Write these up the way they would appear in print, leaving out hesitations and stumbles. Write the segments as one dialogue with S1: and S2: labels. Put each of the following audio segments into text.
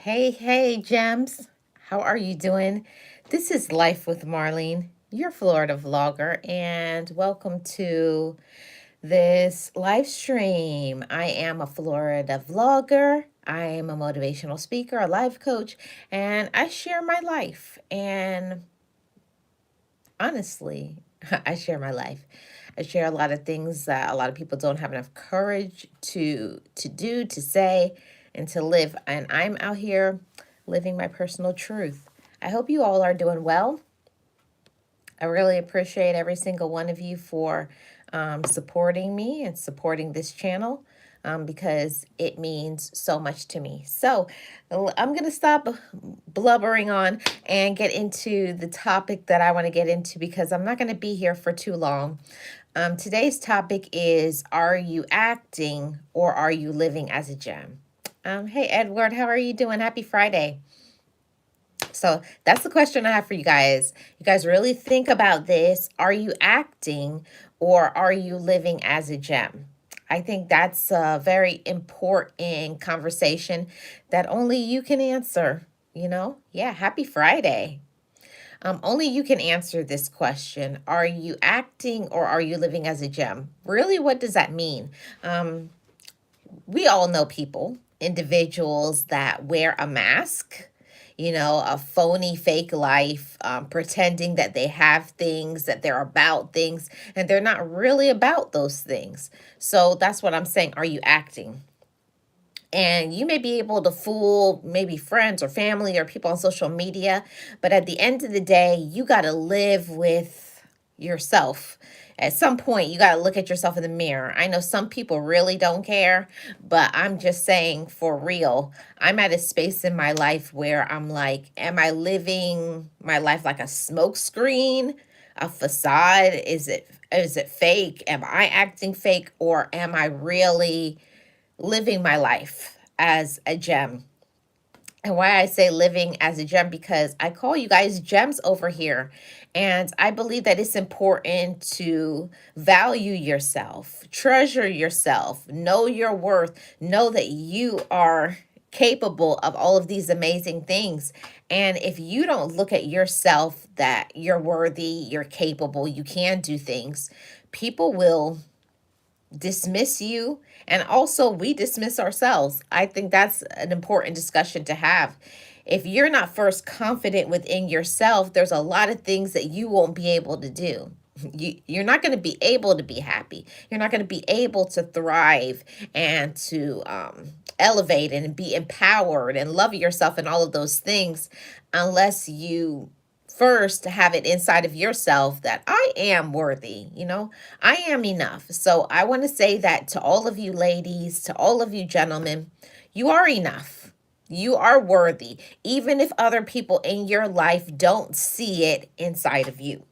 S1: Hey, gems. How are you doing? This is Life with Marlene, your Florida vlogger, and welcome to this live stream. I am a Florida vlogger. I am a motivational speaker, a life coach, and I share my life. And honestly, I share my life. I share a lot of things that a lot of people don't have enough courage to do, to say, and to live. And I'm out here living my personal truth. I hope you all are doing well. I really appreciate every single one of you for supporting me and supporting this channel because it means so much to me. So I'm going to stop blubbering on and get into the topic that I want to get into because I'm not going to be here for too long. Today's topic is, are you acting or are you living as a gem? Hey, Edward, how are you doing? Happy Friday. So that's the question I have for you guys. You guys really think about this. Are you acting or are you living as a gem? I think that's a very important conversation that only you can answer. Yeah, happy Friday. Only you can answer this question. Are you acting or are you living as a gem? Really, what does that mean? We all know people, individuals that wear a mask, a phony fake life, pretending that they have things, that they're about things, and they're not really about those things. So that's what I'm saying. Are you acting? And you may be able to fool maybe friends or family or people on social media, but at the end of the day, you got to live with yourself. At some point, you got to look at yourself in the mirror. I know some people really don't care, but I'm just saying for real, I'm at a space in my life where I'm like, am I living my life like a smoke screen, a facade? Is it fake? Am I acting fake, or am I really living my life as a gem? And why I say living as a gem, because I call you guys gems over here. And I believe that it's important to value yourself, treasure yourself, know your worth, know that you are capable of all of these amazing things. And if you don't look at yourself that you're worthy, you're capable, you can do things, people will dismiss you, and also we dismiss ourselves. I think that's an important discussion to have. If you're not first confident within yourself, there's a lot of things that you won't be able to do. You're not going to be able to be happy. You're not going to be able to thrive and to elevate and be empowered and love yourself and all of those things unless you first have it inside of yourself that I am worthy, I am enough. So I want to say that to all of you ladies, to all of you gentlemen, you are enough. You are worthy, even if other people in your life don't see it inside of you.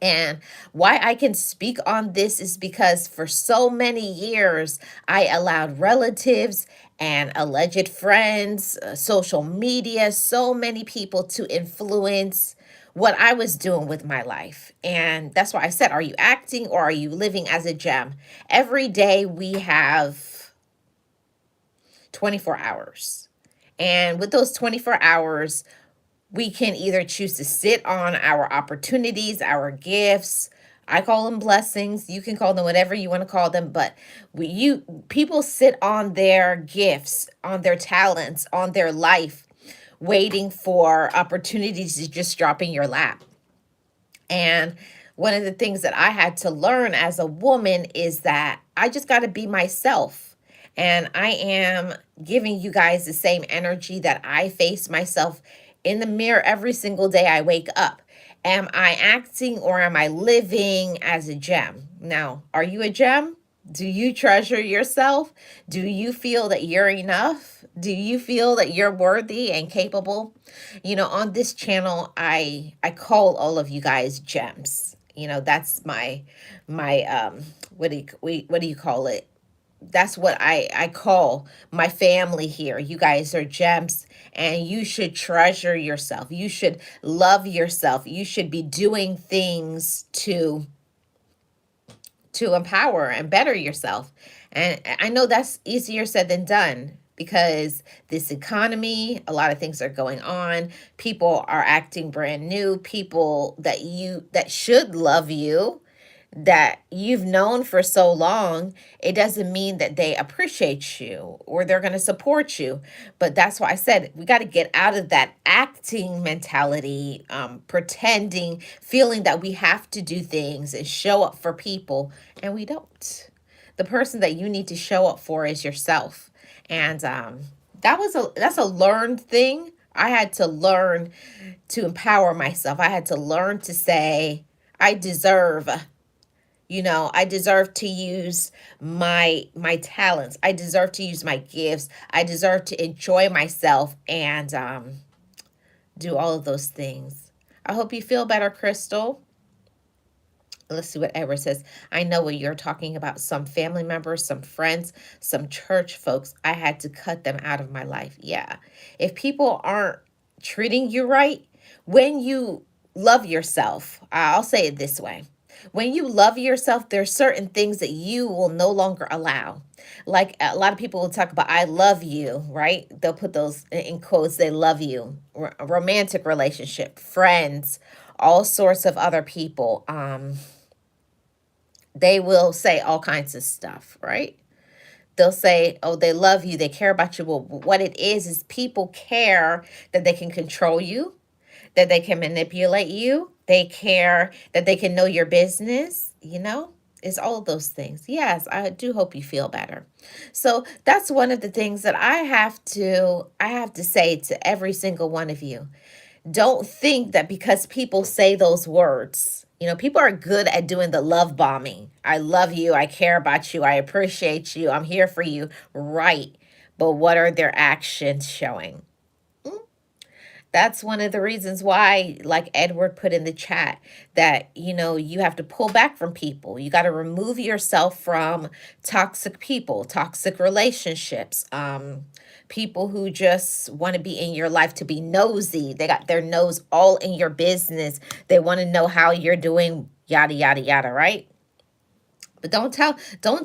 S1: And why I can speak on this is because for so many years, I allowed relatives and alleged friends, social media, so many people to influence what I was doing with my life. And that's why I said, are you acting or are you living as a gem? Every day we have 24 hours. And with those 24 hours, we can either choose to sit on our opportunities, our gifts. I call them blessings. You can call them whatever you want to call them, but people sit on their gifts, on their talents, on their life, waiting for opportunities to just drop in your lap. And one of the things that I had to learn as a woman is that I just got to be myself. And I am giving you guys the same energy that I face myself in the mirror every single day I wake up. Am I acting or am I living as a gem? Now, are you a gem? Do you treasure yourself? Do you feel that you're enough? Do you feel that you're worthy and capable? On this channel, I call all of you guys gems. That's my what do you call it? That's what I call my family here. You guys are gems, and you should treasure yourself. You should love yourself. You should be doing things to empower and better yourself. And I know that's easier said than done. because this economy, a lot of things are going on. People are acting brand new. People that should love you, that you've known for so long, it doesn't mean that they appreciate you or they're going to support you. But that's why I said we got to get out of that acting mentality, pretending, feeling that we have to do things and show up for people, and we don't. The person that you need to show up for is yourself. And that's a learned thing. I had to learn to empower myself. I had to learn to say, I deserve, I deserve to use my talents. I deserve to use my gifts. I deserve to enjoy myself and do all of those things. I hope you feel better, Crystal. Let's see what Edward says. I know what you're talking about. Some family members, some friends, some church folks, I had to cut them out of my life. Yeah. If people aren't treating you right, when you love yourself, I'll say it this way. When you love yourself, there's certain things that you will no longer allow. Like a lot of people will talk about, I love you, right? They'll put those in quotes, they love you. Romantic relationship, friends, all sorts of other people. They will say all kinds of stuff, right? They'll say, oh, they love you, they care about you. Well, what it is people care that they can control you, that they can manipulate you. They care that they can know your business. It's all of those things. Yes, I do hope you feel better. So that's one of the things that I have to say to every single one of you. Don't think that because people say those words, people are good at doing the love bombing. I love you. I care about you. I appreciate you. I'm here for you. Right. But what are their actions showing? That's one of the reasons why, like Edward put in the chat, that you have to pull back from people. You got to remove yourself from toxic people, toxic relationships, people who just want to be in your life to be nosy. They got their nose all in your business. They want to know how you're doing, yada yada yada, right? But don't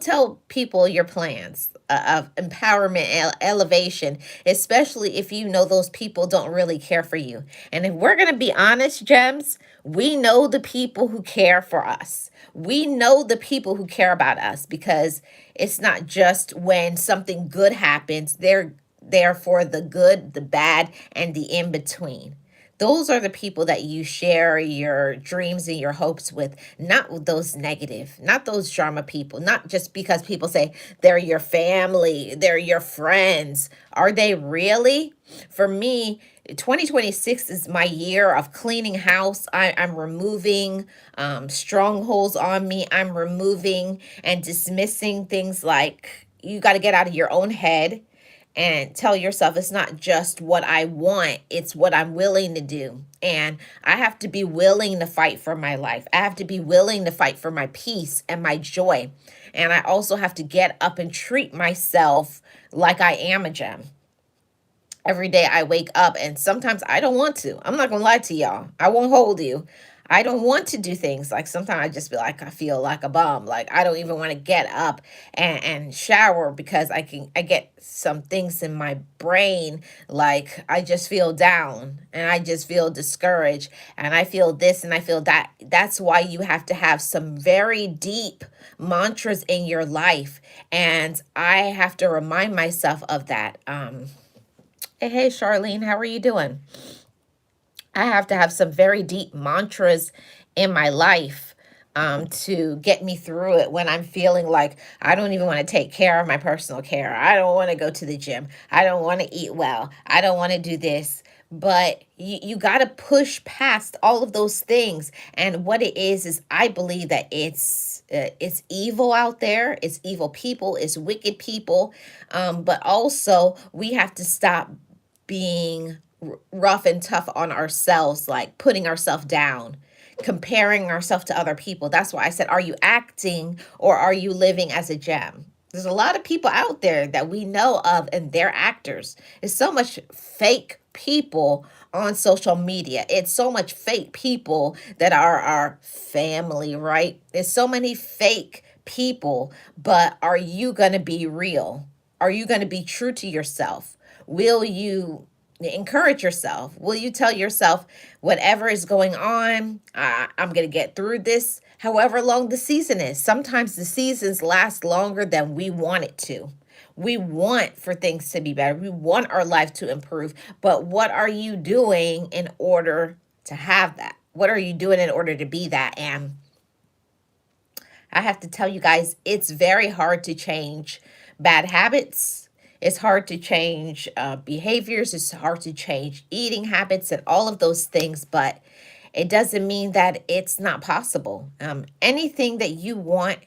S1: tell people your plans of empowerment, elevation, especially if you know those people don't really care for you. And if we're gonna be honest, gems, we know the people who care for us. We know the people who care about us, because it's not just when something good happens. They're there for the good, the bad, and the in between. Those are the people that you share your dreams and your hopes with, not those negative, not those drama people, not just because people say they're your family, they're your friends. Are they really? For me, 2026 is my year of cleaning house. I'm removing strongholds on me. I'm removing and dismissing things like, you got to get out of your own head and tell yourself it's not just what I want, it's what I'm willing to do. And I have to be willing to fight for my life. I have to be willing to fight for my peace and my joy. And I also have to get up and treat myself like I am a gem. Every day I wake up, and sometimes I don't want to. I'm not going to lie to y'all. I won't hold you. I don't want to do things. Like sometimes I just feel like I feel like a bum. Like I don't even want to get up and shower, because I get some things in my brain. Like I just feel down and I just feel discouraged and I feel this and I feel that. That's why you have to have some very deep mantras in your life. And I have to remind myself of that. Hey, Charlene, how are you doing? I have to have some very deep mantras in my life to get me through it when I'm feeling like I don't even want to take care of my personal care. I don't want to go to the gym. I don't want to eat well. I don't want to do this. But you got to push past all of those things. And what it is I believe that it's evil out there. It's evil people. It's wicked people. But also we have to stop being rough and tough on ourselves, like putting ourselves down, comparing ourselves to other people. That's why I said, are you acting or are you living as a gem? There's a lot of people out there that we know of, and they're actors. There's so much fake people on social media. It's so much fake people that are our family, right? There's so many fake people, but are you going to be real? Are you going to be true to yourself? Will you encourage yourself? Will you tell yourself, whatever is going on, I'm going to get through this, however long the season is? Sometimes the seasons last longer than we want it to. We want for things to be better. We want our life to improve. But what are you doing in order to have that? What are you doing in order to be that? And I have to tell you guys, it's very hard to change bad habits. It's hard to change behaviors. It's hard to change eating habits and all of those things. But it doesn't mean that it's not possible. Anything that you want,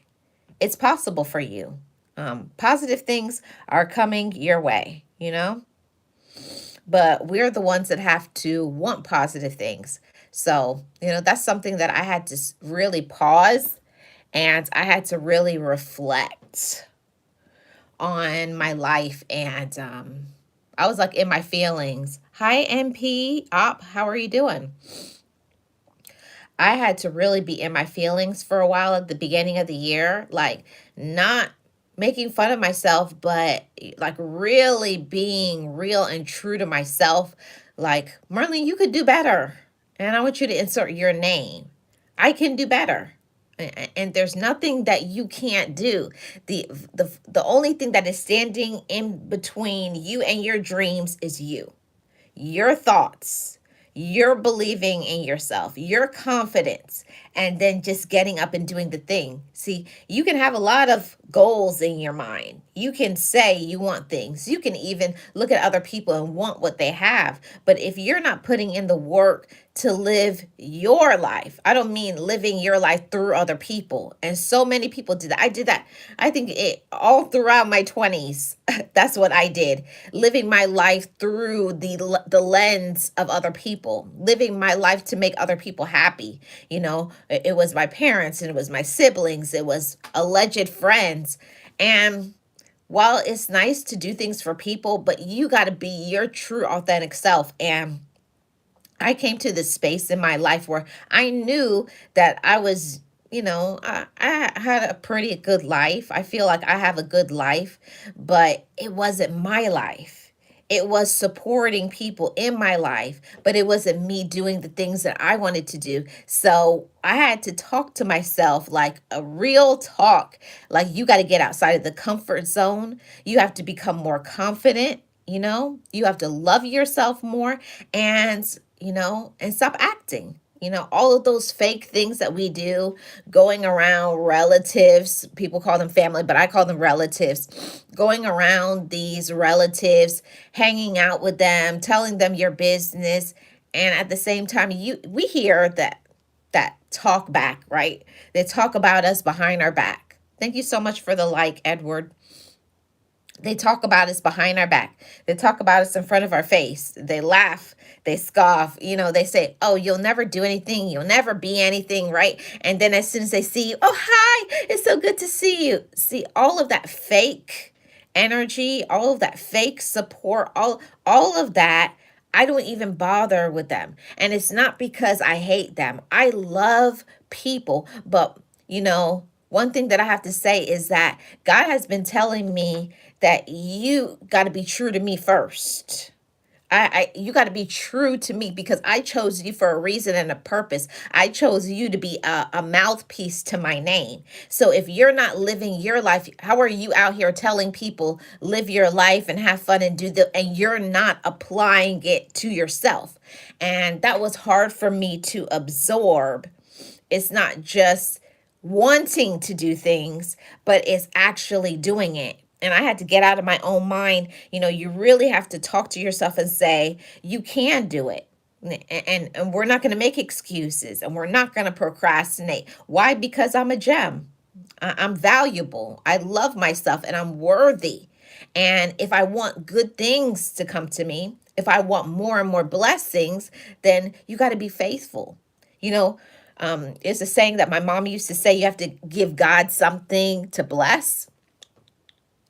S1: it's possible for you. Positive things are coming your way, you know? But we're the ones that have to want positive things. So, that's something that I had to really pause, and I had to really reflect on my life. And I was like in my feelings. Hi, MP Op, how are you doing? I had to really be in my feelings for a while at the beginning of the year, like not making fun of myself, but like really being real and true to myself. Like, Marlene, you could do better. And I want you to insert your name. I can do better. And there's nothing that you can't do. The only thing that is standing in between you and your dreams is you, your thoughts, your believing in yourself, your confidence, and then just getting up and doing the thing. See, you can have a lot of goals in your mind. You can say you want things. You can even look at other people and want what they have. But if you're not putting in the work to live your life, I don't mean living your life through other people. And so many people did that. I did that. I think it all throughout my 20s. That's what I did. Living my life through the lens of other people, living my life to make other people happy. It was my parents, and it was my siblings, it was alleged friends. And while it's nice to do things for people, but you got to be your true authentic self. And I came to this space in my life where I knew that I was, I had a pretty good life. I feel like I have a good life, but it wasn't my life. It was supporting people in my life, but it wasn't me doing the things that I wanted to do. So I had to talk to myself, like a real talk. Like, you got to get outside of the comfort zone. You have to become more confident. You have to love yourself more, and stop acting. All of those fake things that we do, going around relatives, people call them family, but I call them relatives, going around these relatives, hanging out with them, telling them your business. And at the same time, we hear that talk back, right? They talk about us behind our back. Thank you so much for the like, Edward. They talk about us behind our back. They talk about us in front of our face. They laugh. They scoff. They say, oh, you'll never do anything. You'll never be anything, right? And then as soon as they see you, oh, hi, it's so good to see you. See, all of that fake energy, all of that fake support, all of that, I don't even bother with them. And it's not because I hate them. I love people. But, one thing that I have to say is that God has been telling me that you got to be true to me first. You got to be true to me, because I chose you for a reason and a purpose. I chose you to be a mouthpiece to my name. So if you're not living your life, how are you out here telling people live your life and have fun and and you're not applying it to yourself? And that was hard for me to absorb. It's not just wanting to do things, but it's actually doing it. And I had to get out of my own mind. You really have to talk to yourself and say, you can do it. And we're not going to make excuses, and we're not going to procrastinate. Why? Because I'm a gem. I'm valuable. I love myself, and I'm worthy. And if I want good things to come to me, if I want more and more blessings, then you got to be faithful. It's a saying that my mom used to say, you have to give God something to bless.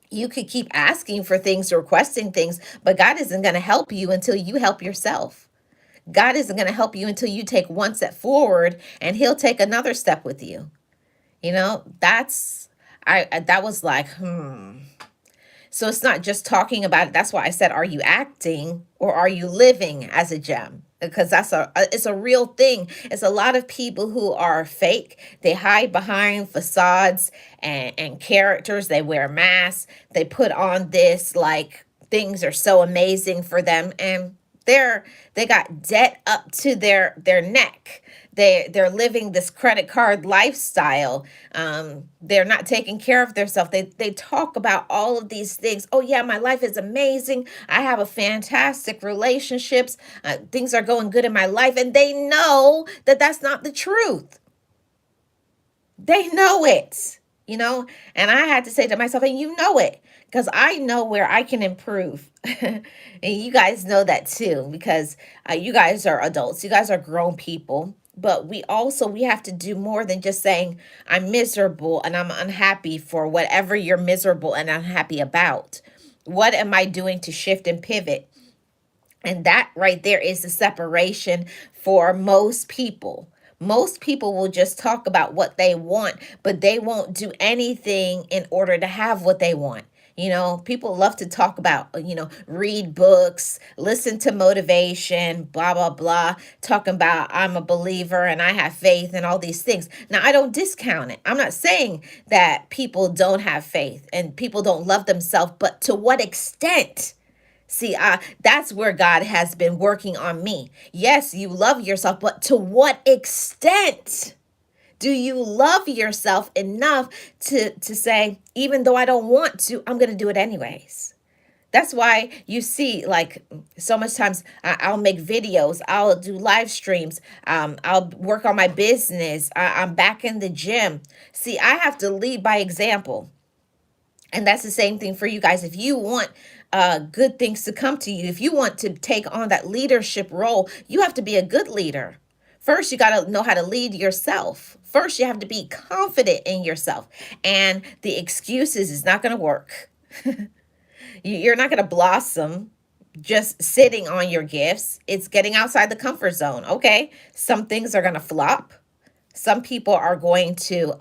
S1: You could keep asking for things, requesting things, but God isn't going to help you until you help yourself. God isn't going to help you until you take one step forward, and he'll take another step with you. That was like, So it's not just talking about it. That's why I said, are you acting or are you living as a gem? Because it's a real thing. It's a lot of people who are fake. They hide behind facades and characters. They wear masks. They put on this like things are so amazing for them, and they got debt up to their neck. They're living this credit card lifestyle. They're not taking care of themselves. They talk about all of these things. Oh yeah, my life is amazing. I have a fantastic relationships. Things are going good in my life, and they know that that's not the truth. They know it, and I had to say to myself, and you know it, because I know where I can improve. And you guys know that too, because you guys are adults, you guys are grown people. But we have to do more than just saying, I'm miserable and I'm unhappy for whatever you're miserable and unhappy about. What am I doing to shift and pivot? And that right there is the separation for most people. Most people will just talk about what they want, but they won't do anything in order to have what they want. People love to talk about, read books, listen to motivation, blah, blah, blah, talking about I'm a believer and I have faith and all these things. Now, I don't discount it. I'm not saying that people don't have faith and people don't love themselves, but to what extent? See, that's where God has been working on me. Yes, you love yourself, but to what extent? Do you love yourself enough to say, even though I don't want to, I'm going to do it anyways? That's why you see, like, so much times I'll make videos, I'll do live streams, I'll work on my business, I'm back in the gym. See, I have to lead by example. And that's the same thing for you guys. If you want good things to come to you, if you want to take on that leadership role, you have to be a good leader. First, you got to know how to lead yourself. First, you have to be confident in yourself. And the excuses is not going to work. You're not going to blossom just sitting on your gifts. It's getting outside the comfort zone. Okay. Some things are going to flop. Some people are going to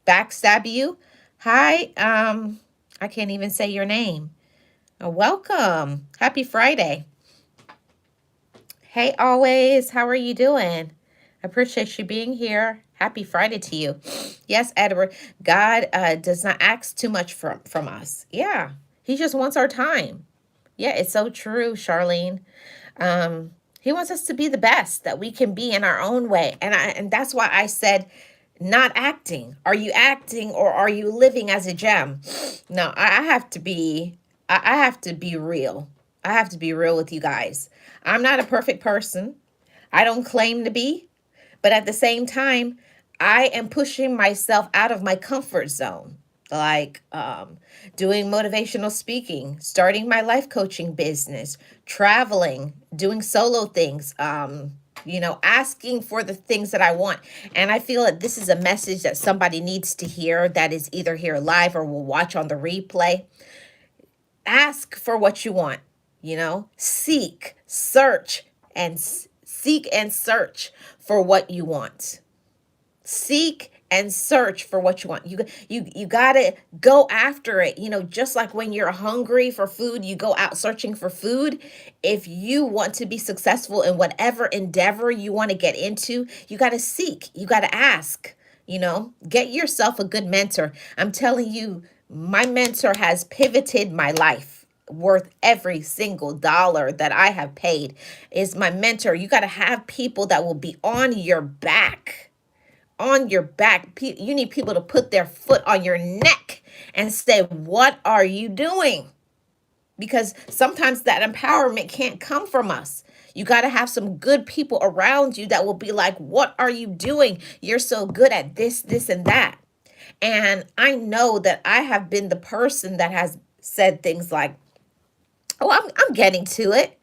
S1: backstab you. Hi, I can't even say your name. Welcome. Happy Friday. Hey, always. How are you doing? I appreciate you being here. Happy Friday to you. Yes, Edward. God does not ask too much from us. Yeah, He just wants our time. Yeah, it's so true, Charlene. He wants us to be the best that we can be in our own way, and that's why I said, not acting. Are you acting or are you living as a gem? No, I have to be. I have to be real. I have to be real with you guys. I'm not a perfect person. I don't claim to be. But at the same time, I am pushing myself out of my comfort zone, like doing motivational speaking, starting my life coaching business, traveling, doing solo things, asking for the things that I want. And I feel that this is a message that somebody needs to hear that is either here live or will watch on the replay. Ask for what you want, seek, search, and seek and search for what you want. Seek and search for what you want. You got to go after it. Just like when you're hungry for food, you go out searching for food. If you want to be successful in whatever endeavor you want to get into, you got to seek, you got to ask, get yourself a good mentor. I'm telling you, my mentor has pivoted my life. Worth every single dollar that I have paid is my mentor. You got to have people that will be on your back. On your back. You need people to put their foot on your neck and say, what are you doing? Because sometimes that empowerment can't come from us. You got to have some good people around you that will be like, what are you doing? You're so good at this, this, and that. And I know that I have been the person that has said things like, oh, I'm getting to it.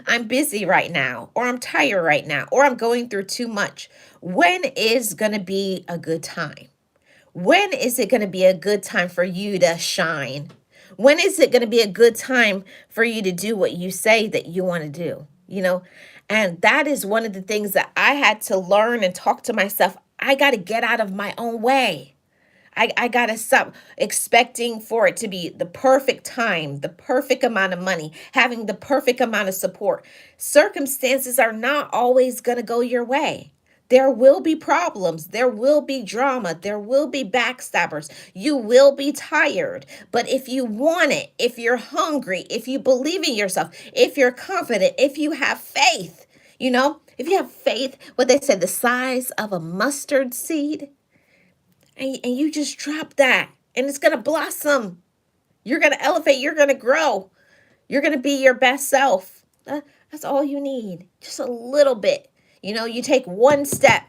S1: I'm busy right now, or I'm tired right now, or I'm going through too much. When is going to be a good time? When is it going to be a good time for you to shine? When is it going to be a good time for you to do what you say that you want to do? And that is one of the things that I had to learn and talk to myself. I got to get out of my own way. I gotta stop expecting for it to be the perfect time, the perfect amount of money, having the perfect amount of support. Circumstances are not always gonna go your way. There will be problems. There will be drama. There will be backstabbers. You will be tired. But if you want it, if you're hungry, if you believe in yourself, if you're confident, if you have faith, if you have faith, what they say, the size of a mustard seed, and you just drop that and it's going to blossom. You're going to elevate. You're going to grow. You're going to be your best self. That's all you need. Just a little bit. You take one step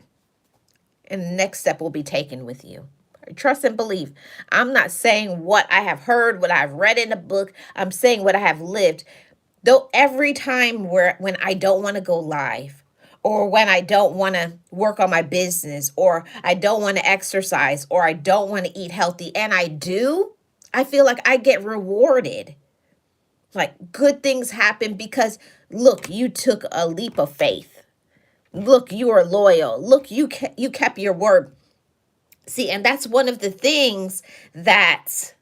S1: and the next step will be taken with you. Trust and believe. I'm not saying what I have heard, what I've read in a book. I'm saying what I have lived. Though every time when I don't want to go live, or when I don't want to work on my business, or I don't want to exercise, or I don't want to eat healthy, and I do, I feel like I get rewarded. Like good things happen because look, you took a leap of faith. Look, you are loyal. Look, you kept your word. See, and that's one of the things that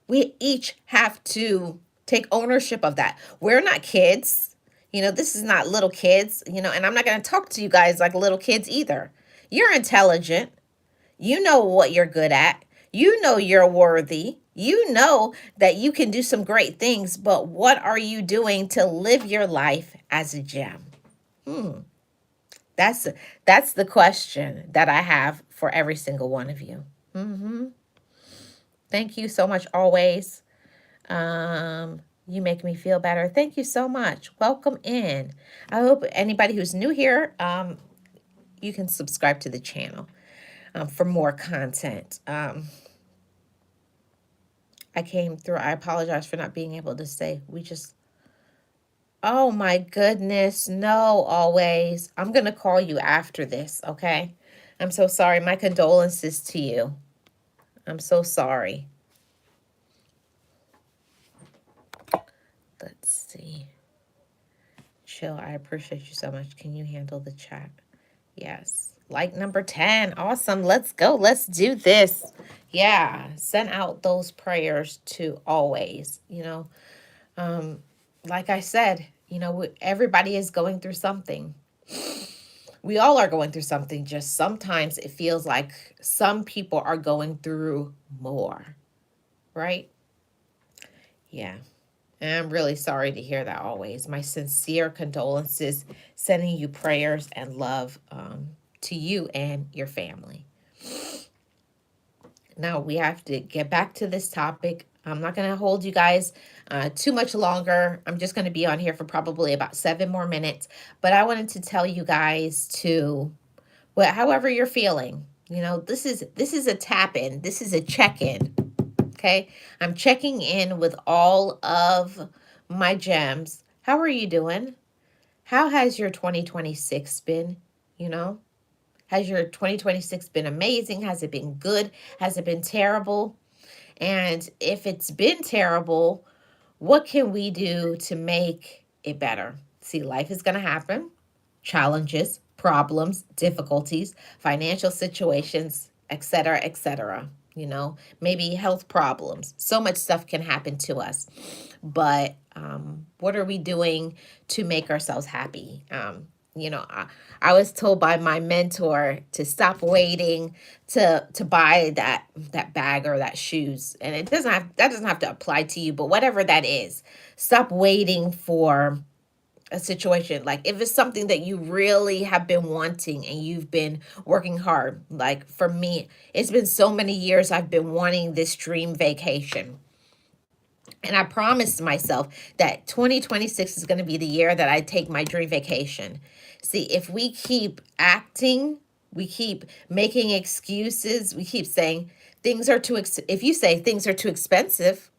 S1: we each have to take ownership of that. We're not kids. This is not little kids, and I'm not going to talk to you guys like little kids either. You're intelligent. You know what you're good at. You know you're worthy. You know that you can do some great things, but what are you doing to live your life as a gem? That's that's the question that I have for every single one of you. Thank you so much always. You make me feel better. Thank you so much. Welcome in. I hope anybody who's new here, you can subscribe to the channel for more content. I came through. I apologize for not being able to say. Oh my goodness. No, always. I'm going to call you after this, okay? I'm so sorry. My condolences to you. I'm so sorry. Let's see. Chill, I appreciate you so much. Can you handle the chat? Yes. Like number 10. Awesome. Let's go. Let's do this. Yeah. Send out those prayers to always, like I said, everybody is going through something. We all are going through something. Just sometimes it feels like some people are going through more, right? Yeah. And I'm really sorry to hear that always. My sincere condolences, sending you prayers and love to you and your family. Now we have to get back to this topic. I'm not going to hold you guys too much longer. I'm just going to be on here for probably about 7 more minutes. But I wanted to tell you guys to, however you're feeling, this is a tap in. This is a check in. Okay. I'm checking in with all of my gems. How are you doing? How has your 2026 been? Has your 2026 been amazing? Has it been good? Has it been terrible? And if it's been terrible, what can we do to make it better? See, life is going to happen. Challenges, problems, difficulties, financial situations, etc., etc. Maybe health problems. So much stuff can happen to us. But what are we doing to make ourselves happy? I was told by my mentor to stop waiting to buy that bag or that shoes, and that doesn't have to apply to you, but whatever that is, stop waiting for a situation. Like if it's something that you really have been wanting and you've been working hard, like for me, it's been so many years I've been wanting this dream vacation. And I promised myself that 2026 is going to be the year that I take my dream vacation. See, if we keep acting, we keep making excuses, we keep saying things are if you say things are too expensive,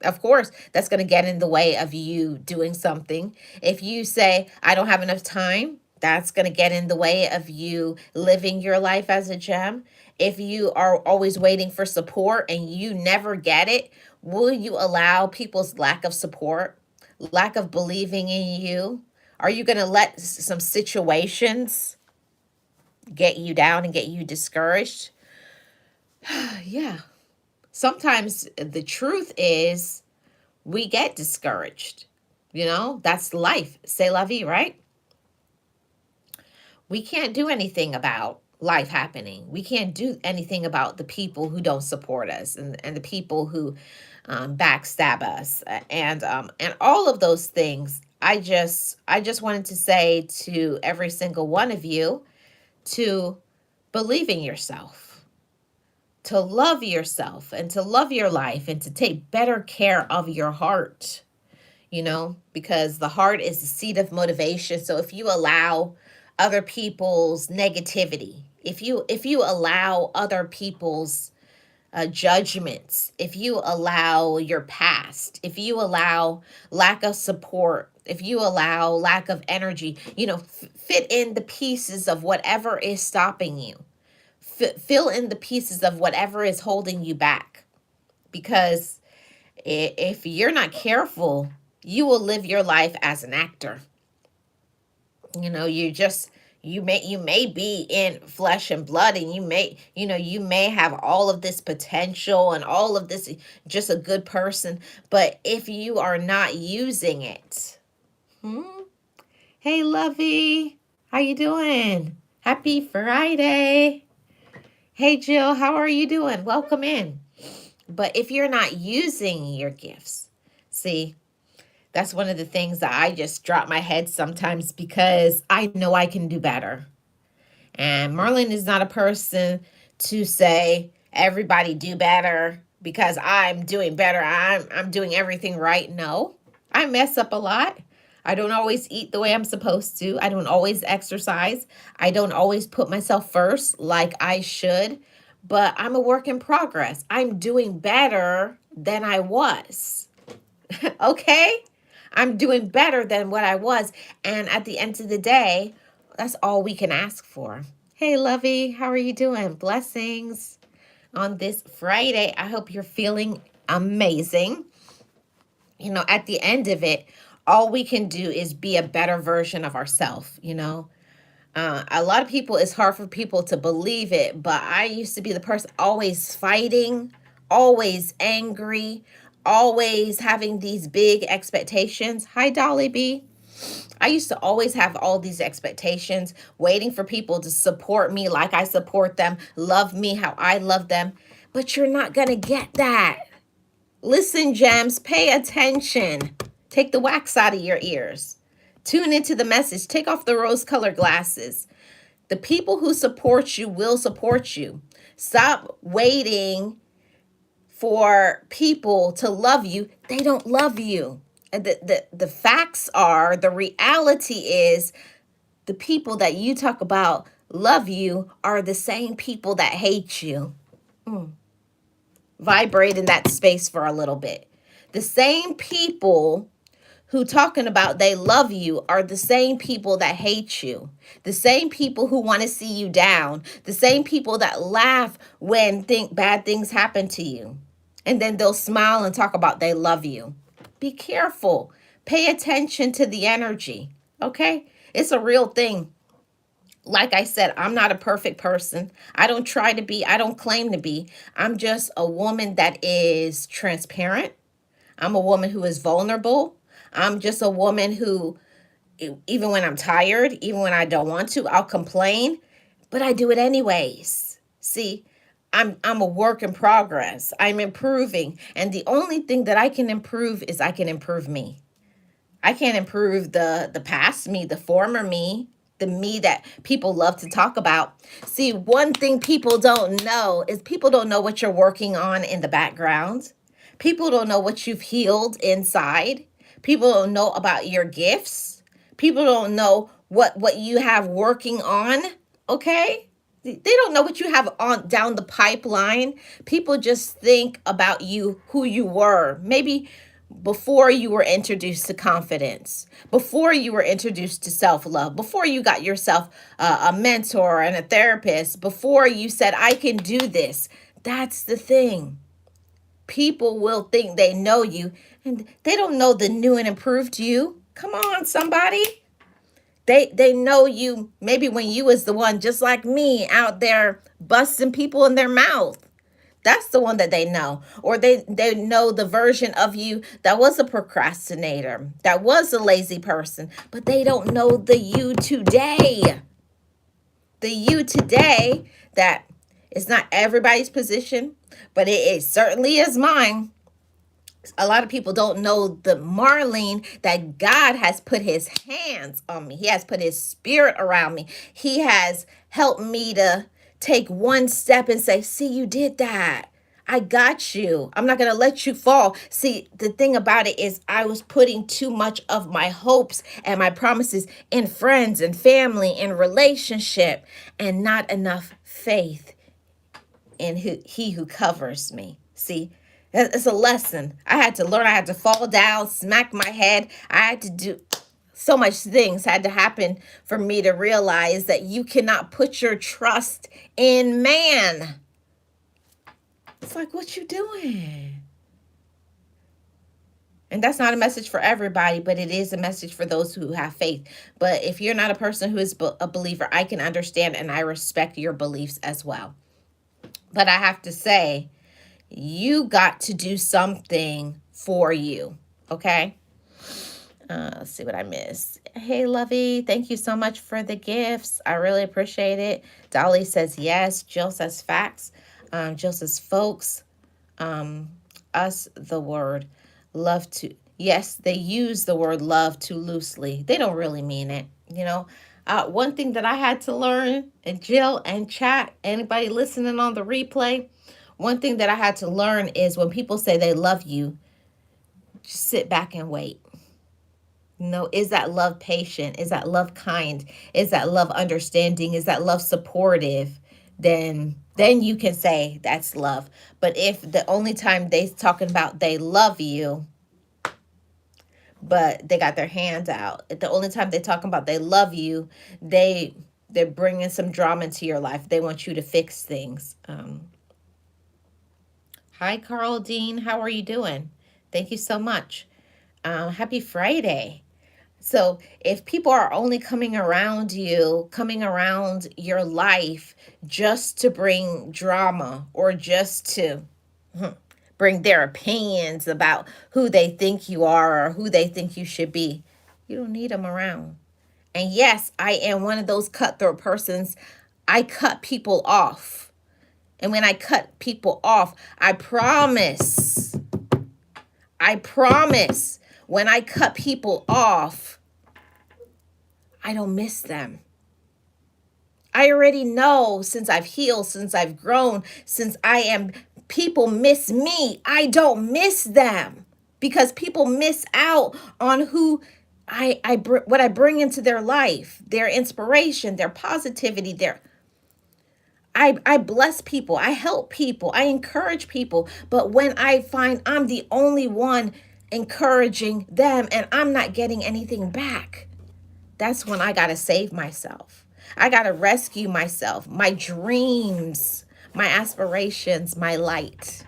S1: of course, that's going to get in the way of you doing something. If you say, I don't have enough time, that's going to get in the way of you living your life as a gem. If you are always waiting for support and you never get it, will you allow people's lack of support, lack of believing in you? Are you going to let some situations get you down and get you discouraged? Yeah. Sometimes the truth is we get discouraged. That's life. C'est la vie, right? We can't do anything about life happening. We can't do anything about the people who don't support us, and the people who backstab us, and all of those things. I just wanted to say to every single one of you to believe in yourself, to love yourself, and to love your life, and to take better care of your heart. Because the heart is the seat of motivation. So if you allow other people's negativity, if you allow other people's judgments, if you allow your past, if you allow lack of support, if you allow lack of energy, fit in the pieces of whatever is stopping you. Fill in the pieces of whatever is holding you back. Because if you're not careful, you will live your life as an actor. You may be in flesh and blood, and you may have all of this potential and all of this, just a good person, but if you are not using it. Hey, Lovey, how you doing? Happy Friday. Hey, Jill, how are you doing? Welcome in. But if you're not using your gifts, see, that's one of the things that I just drop my head sometimes, because I know I can do better. And Marlene is not a person to say everybody do better because I'm doing better. I'm doing everything right. No. I mess up a lot. I don't always eat the way I'm supposed to. I don't always exercise. I don't always put myself first like I should. But I'm a work in progress. I'm doing better than I was. Okay? I'm doing better than what I was. And at the end of the day, that's all we can ask for. Hey, Lovey, how are you doing? Blessings on this Friday. I hope you're feeling amazing. At the end of it, all we can do is be a better version of ourselves. A lot of people, it's hard for people to believe it, but I used to be the person always fighting, always angry, always having these big expectations. Hi, Dolly B. I used to always have all these expectations, waiting for people to support me like I support them, love me how I love them. But you're not going to get that. Listen, gems, pay attention. Take the wax out of your ears. Tune into the message. Take off the rose-colored glasses. The people who support you will support you. Stop waiting for people to love you. They don't love you. And the facts are, the reality is, the people that you talk about love you are the same people that hate you. Vibrate in that space for a little bit. The same people who talking about they love you are the same people that hate you. The same people who want to see you down. The same people that laugh when bad things happen to you. And then they'll smile and talk about they love you. Be careful. Pay attention to the energy. Okay? It's a real thing. Like I said, I'm not a perfect person. I don't try to be. I don't claim to be. I'm just a woman that is transparent. I'm a woman who is vulnerable. I'm just a woman who, even when I'm tired, even when I don't want to, I'll complain, but I do it anyways. See, I'm a work in progress. I'm improving. And the only thing that I can improve is I can improve me. I can't improve the past me, the former me, the me that people love to talk about. See, one thing people don't know is people don't know what you're working on in the background. People don't know what you've healed inside. People don't know about your gifts. People don't know what you have working on, okay? They don't know what you have on down the pipeline. People just think about you, who you were. Maybe before you were introduced to confidence, before you were introduced to self-love, before you got yourself a mentor and a therapist, before you said, I can do this. That's the thing. People will think they know you, and they don't know the new and improved you. Come on, somebody. They know you maybe when you was the one just like me out there busting people in their mouth. That's the one that they know. Or they know the version of you that was a procrastinator, that was a lazy person, but they don't know the you today. The you today that is not everybody's position, but it certainly is mine. A lot of people don't know the Marlene that God has put his hands on me. He has put his spirit around me. He has helped me to take one step and say, see, you did that. I got you. I'm not going to let you fall. See, the thing about it is I was putting too much of my hopes and my promises in friends and family and relationship, and not enough faith in he who covers me. See, it's a lesson. I had to learn. I had to fall down, smack my head. I had to do so much things had to happen for me to realize that you cannot put your trust in man. It's like, what you doing? And that's not a message for everybody, but it is a message for those who have faith. But if you're not a person who is a believer, I can understand and I respect your beliefs as well. But I have to say, you got to do something for you, okay? Let's see what I missed. Hey, Lovey, thank you so much for the gifts. I really appreciate it. Dolly says yes. Jill says facts. Jill says folks. Us, the word love to. Yes, they use the word love too loosely. They don't really mean it, you know. One thing that I had to learn, and Jill and chat, anybody listening on the replay, one thing that I had to learn is when people say they love you, just sit back and wait. You know, is that love patient? Is that love kind? Is that love understanding? Is that love supportive? Then you can say that's love. But if the only time they talking about they love you, but they got their hands out, the only time they talking about they love you, they're bringing some drama into your life. They want you to fix things. Hi, Carl Dean. How are you doing? Thank you so much. Happy Friday. So if people are only coming around you, coming around your life just to bring drama or just to bring their opinions about who they think you are or who they think you should be, you don't need them around. And yes, I am one of those cutthroat persons. I cut people off. And when I cut people off, I promise, when I cut people off, I don't miss them. I already know, since I've healed, since I've grown, since people miss me, I don't miss them, because people miss out on who what I bring into their life, their inspiration, their positivity, I bless people, I help people, I encourage people. But when I find I'm the only one encouraging them and I'm not getting anything back, that's when I got to save myself. I got to rescue myself, my dreams, my aspirations, my light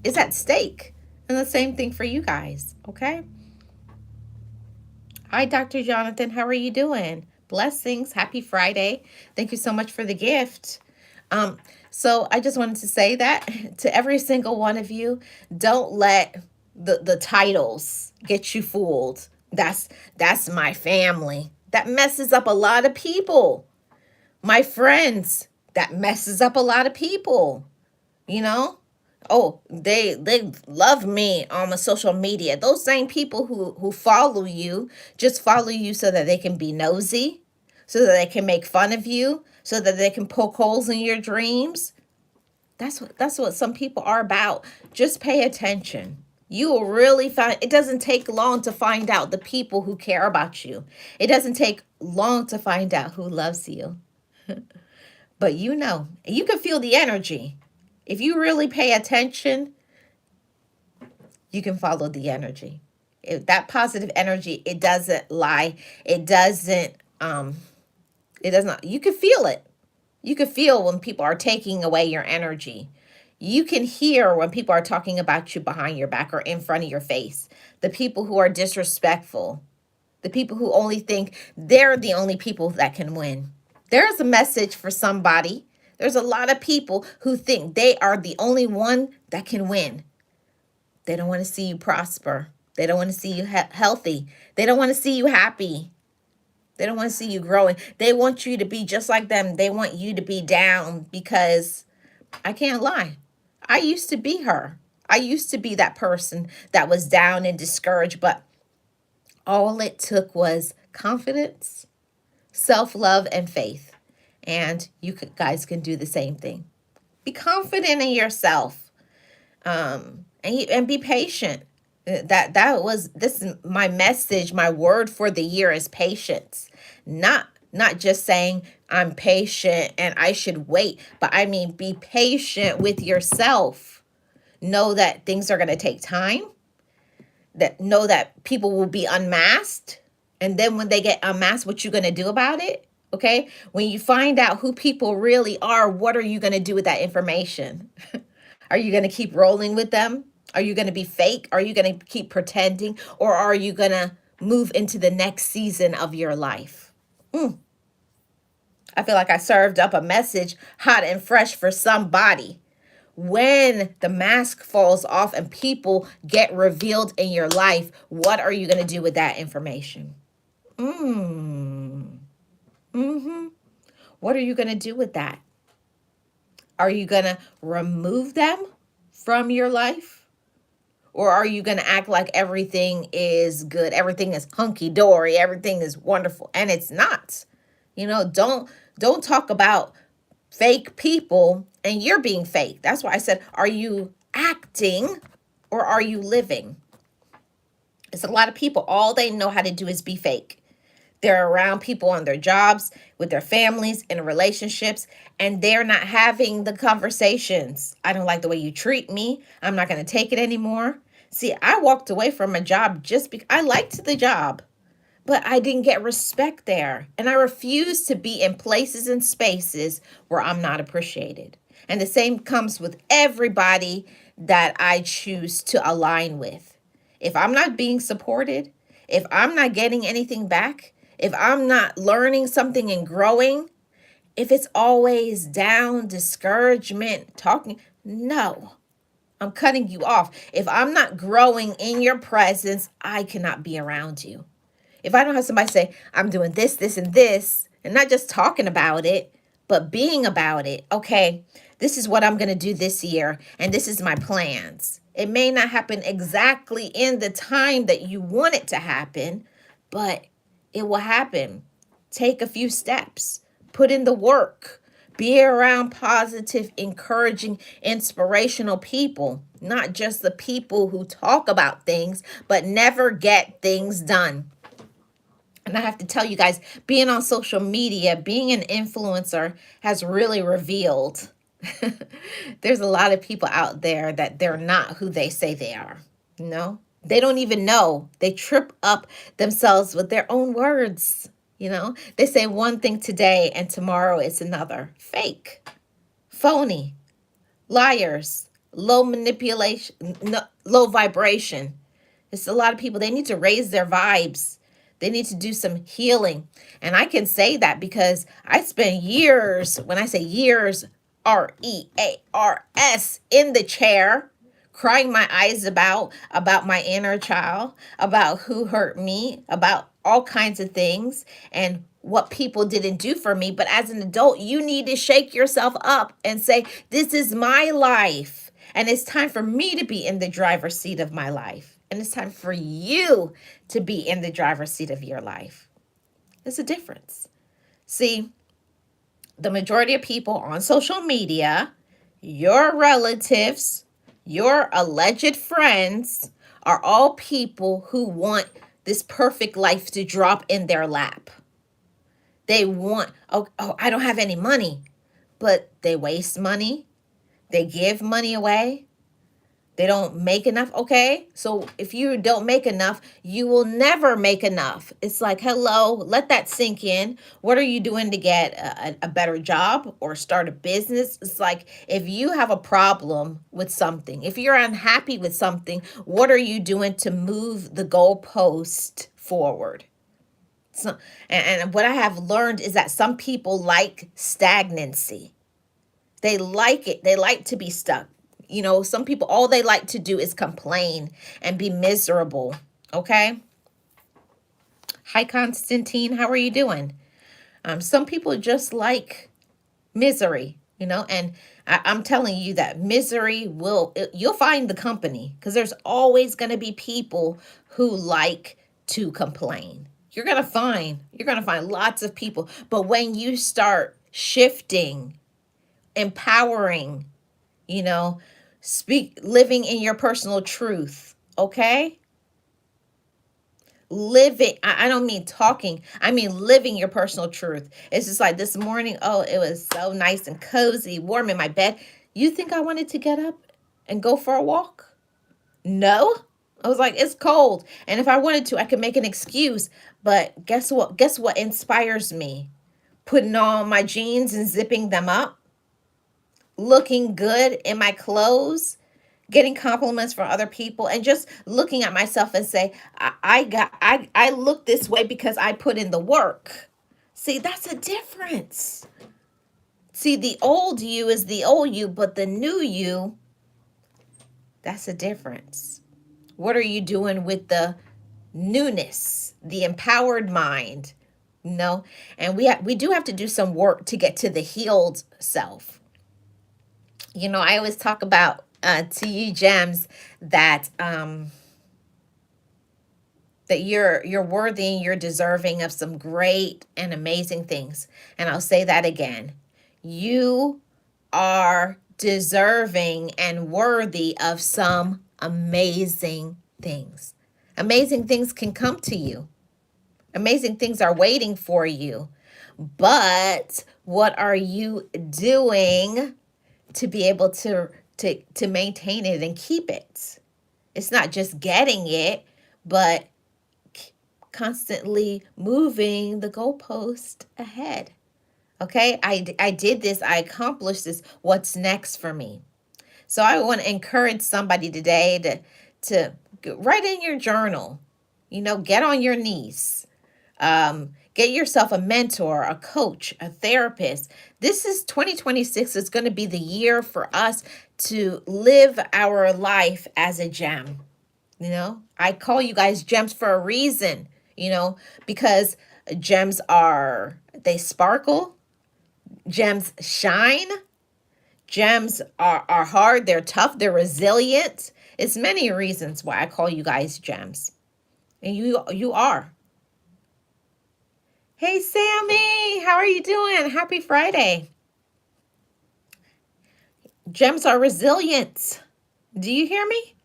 S1: is at stake. And the same thing for you guys, okay? Hi, Dr. Jonathan. How are you doing? Blessings. Happy Friday. Thank you so much for the gift. So I just wanted to say that to every single one of you, don't let the titles get you fooled. That's my family. That messes up a lot of people. My friends, that messes up a lot of people. You know? Oh, they love me on my social media. Those same people who follow you just follow you so that they can be nosy, so that they can make fun of you, so that they can poke holes in your dreams. That's what some people are about. Just pay attention. You will really find it doesn't take long to find out the people who care about you. It doesn't take long to find out who loves you. But you can feel the energy. If you really pay attention, you can follow the energy. If that positive energy, it doesn't lie. It doesn't you can feel it. You can feel when people are taking away your energy. You can hear when people are talking about you behind your back or in front of your face. The people who are disrespectful. The people who only think they're the only people that can win. There's a message for somebody There's a lot of people who think they are the only one that can win. They don't want to see you prosper. They don't want to see you healthy. They don't want to see you happy. They don't want to see you growing. They want you to be just like them. They want you to be down because I can't lie. I used to be her. I used to be that person that was down and discouraged, but all it took was confidence, self love, and faith. And you guys can do the same thing. Be confident in yourself, and be patient. That was this is my message. My word for the year is patience. Not just saying I'm patient and I should wait, but I mean be patient with yourself. Know that things are going to take time. That know that people will be unmasked, and then when they get unmasked, what you going to do about it? Okay, when you find out who people really are, what are you going to do with that information? Are you going to keep rolling with them? Are you going to be fake? Are you going to keep pretending? Or are you going to move into the next season of your life? I feel like I served up a message hot and fresh for somebody. When the mask falls off and people get revealed in your life, what are you going to do with that information? What are you going to do with that? Are you going to remove them from your life? Or are you going to act like everything is good, everything is hunky dory, everything is wonderful, and it's not? Don't talk about fake people and you're being fake. That's why I said, are you acting or are you living? It's a lot of people, all they know how to do is be fake. They're around people on their jobs, with their families, in relationships, and they're not having the conversations. I don't like the way you treat me. I'm not going to take it anymore. See, I walked away from a job just because I liked the job, but I didn't get respect there. And I refuse to be in places and spaces where I'm not appreciated. And the same comes with everybody that I choose to align with. If I'm not being supported, if I'm not getting anything back, if I'm not learning something and growing, if it's always down, discouragement, talking, no, I'm cutting you off. If I'm not growing in your presence, I cannot be around you. If I don't have somebody say, I'm doing this, this, and this, and not just talking about it, but being about it, okay, this is what I'm going to do this year, and this is my plans. It may not happen exactly in the time that you want it to happen, but it will happen. Take a few steps. Put in the work. Be around positive, encouraging, inspirational people, not just the people who talk about things, but never get things done. And I have to tell you guys, being on social media, being an influencer has really revealed there's a lot of people out there that they're not who they say they are. No, they don't even know. They trip up themselves with their own words. They say one thing today and tomorrow it's another. Fake, phony, liars, low manipulation, low vibration. It's a lot of people. They need to raise their vibes. They need to do some healing. And I can say that because I spent years, when I say years, REARS, in the chair, crying my eyes about my inner child, about who hurt me, about all kinds of things and what people didn't do for me. But as an adult, you need to shake yourself up and say, this is my life. And it's time for me to be in the driver's seat of my life. And it's time for you to be in the driver's seat of your life. There's a difference. See, the majority of people on social media, your relatives, your alleged friends, are all people who want this perfect life to drop in their lap. They want, I don't have any money, but they waste money. They give money away. They don't make enough. Okay, so if you don't make enough, you will never make enough. It's like, hello, let that sink in. What are you doing to get a better job or start a business? It's like, if you have a problem with something, if you're unhappy with something, what are you doing to move the goalpost forward? So, and what I have learned is that some people like stagnancy. They like it. They like to be stuck. You know, some people, all they like to do is complain and be miserable. Okay. Hi, Constantine. How are you doing? Some people just like misery, and I'm telling you that misery you'll find the company, because there's always going to be people who like to complain. You're going to find lots of people. But when you start shifting, empowering, you know, living in your personal truth, okay? Living, I don't mean talking, I mean living your personal truth. It's just like this morning, oh, it was so nice and cozy, warm in my bed. You think I wanted to get up and go for a walk? No. I was like, it's cold. And if I wanted to, I could make an excuse. But guess what? Guess what inspires me? Putting on my jeans and zipping them up, looking good in my clothes, getting compliments from other people, and just looking at myself and say, I look this way because I put in the work. See, that's a difference. See, the old you is the old you, but the new you, that's a difference. What are you doing with the newness, the empowered mind? No, and we do have to do some work to get to the healed self. I always talk about to you, Gems, that that you're worthy and you're deserving of some great and amazing things. And I'll say that again. You are deserving and worthy of some amazing things. Amazing things can come to you. Amazing things are waiting for you. But what are you doing to be able to maintain it and keep it? It's not just getting it, but constantly moving the goalpost ahead. Okay, I did this, I accomplished this. What's next for me? So I want to encourage somebody today to write in your journal. Get on your knees. Get yourself a mentor, a coach, a therapist. This is 2026 is going to be the year for us to live our life as a gem. I call you guys gems for a reason, because gems they sparkle, gems shine, gems are hard, they're tough, they're resilient. It's many reasons why I call you guys gems. And you are. Hey, Sammy, how are you doing? Happy Friday. Gems are resilient. Do you hear me?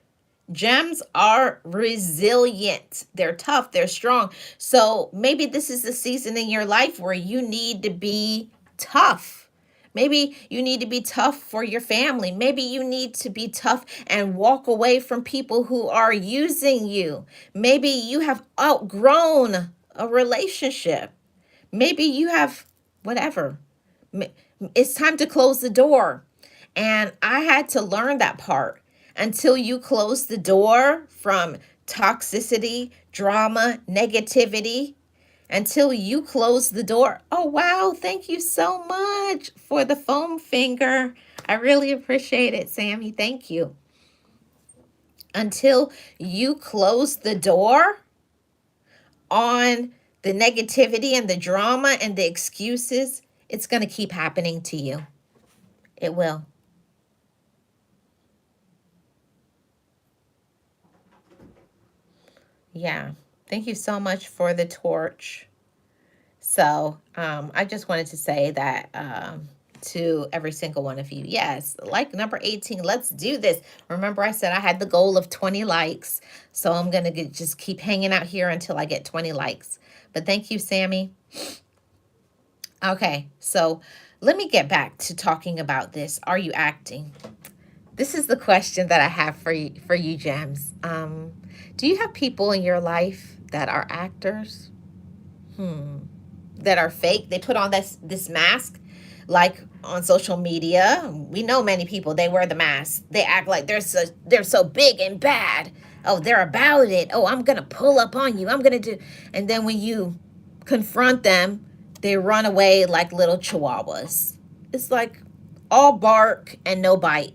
S1: Gems are resilient. They're tough. They're strong. So maybe this is the season in your life where you need to be tough. Maybe you need to be tough for your family. Maybe you need to be tough and walk away from people who are using you. Maybe you have outgrown a relationship. Maybe you have whatever. It's time to close the door. And I had to learn that part. Until you close the door from toxicity, drama, negativity, until you close the door. Oh, wow. Thank you so much for the foam finger. I really appreciate it, Sammy. Thank you. Until you close the door on the negativity and the drama and the excuses, it's going to keep happening to you. It will. Yeah. Thank you so much for the torch. So I just wanted to say that to every single one of you. Yes, like number 18, let's do this. Remember, I said I had the goal of 20 likes. So I'm going to just keep hanging out here until I get 20 likes. But thank you, Sammy. Okay, so let me get back to talking about this. Are you acting? This is the question that I have for you, Gems. Do you have people in your life that are actors? That are fake? They put on this mask, like on social media. We know many people, they wear the mask. They act like they're so big and bad. Oh, they're about it. Oh, I'm gonna pull up on you. I'm gonna do. And then when you confront them, they run away like little chihuahuas. It's like, all bark and no bite.